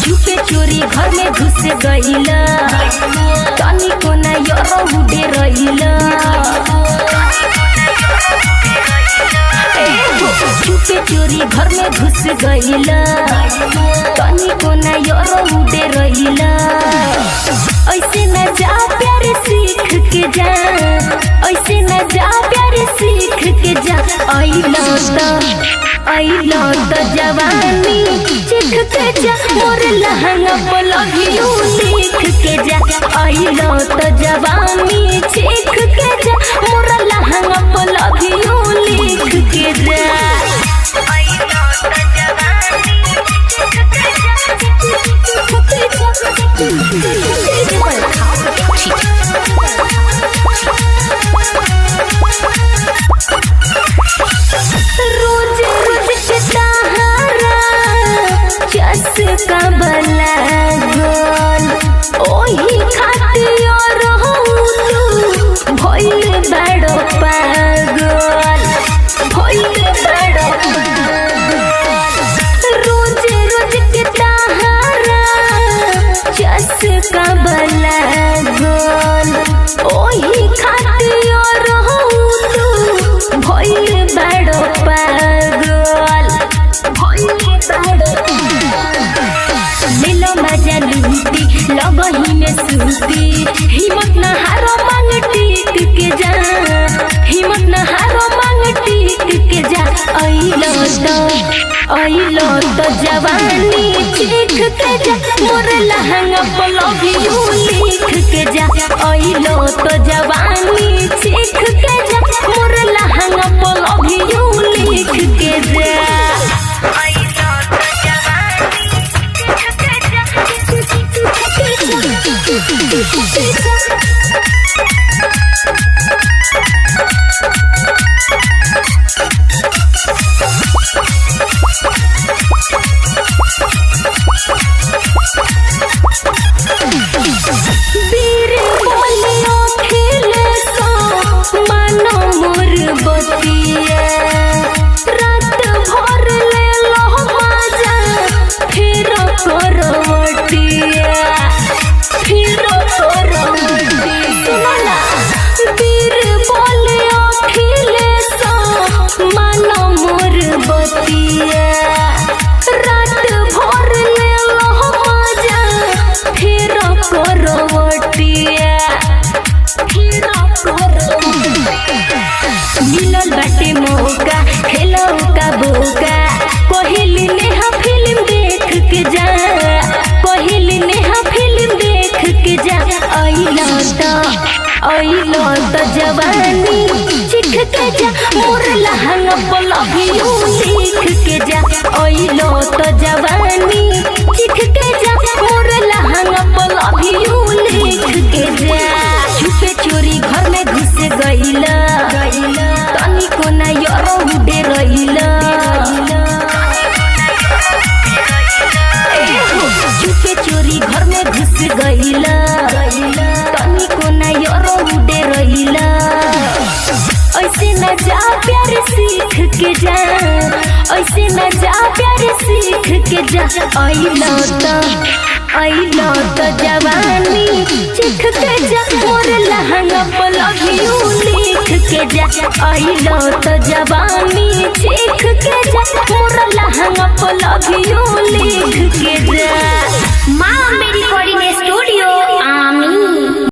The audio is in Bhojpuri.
चुपे चोरी घर में घुस गईला, तनी को ना यारो उड़े रहीला। चुपे चोरी घर में घुस गईला, तनी को ना यारो उड़े रहीला। ऐसे न जा प्यारे सीख के जा, ऐसे न जा प्यारे सीख के जा। आइलो तो जवानी चिख के जा, मोर लहंगा पर लव यू लिख के जा। आइलो तो जवानी चिख के जा, मोर लहंगा पर लव यू लिख के जा। रोज रोज के सहारा चस्का बला गोल, ओही खातिर रहू भइल बड़ो पागल, भइल बड़ो पागल। रोज रोज के सहारा चस्का बला गोल, ओही खातिर रहू भइल बड़ो पागल, भइल बड़ो लीलो मजा लूटी लगही में सूती। हिम्मत न हारो मांग टिक के जा, हिम्मत न हारो मांग टिक के जा। आइलो तो जवानी चीख के जा, मोर लहंगा पर लव यू लिख के जा। आइलो तो जवानी चीख के जा, मोर लहंगा पर लव यू लिख के जा। वीर बोलियो खेले सो मानो मोर बतिया, रात भर ले लो मजा फिर करवटिया, फिर करवटिया। वीर बोलियो खेले सो मानो मोर बतिया, रात भर ले लो मजा फिर करवटिया, फिर करवटिया। मिलल बाटे मौका खेलो का बोका, कोहिली नेहा फिल्म देख के जा, कोहिली नेहा फिल्म देख के जा। आइलो तो जवानी चिख के जा, मोर लहंगा पर लव यू लिख के जा। आइलो तो जवानी चिख के जा, मोर लहंगा पर लव यू लिख के जा। छुपे चोरी घर में घुस गईला, तनी को ना यारो उड़े रहीला। छुपे चोरी घर में घुस गईला, तनी को ना यारो उड़े रहीला। ऐसे न जा प्यारे सीख के जा, ऐसे न जा प्यारे सीख के जा। आइलो तो जवानी चिख के जा, मोर लहंगा पर लव यू लिख के जा। आइलो तो जवानी चिख के जा, मोर लहंगा पर लव यू लिख के जा। माँ मेरी रिकॉर्डिंग स्टूडियो आमी।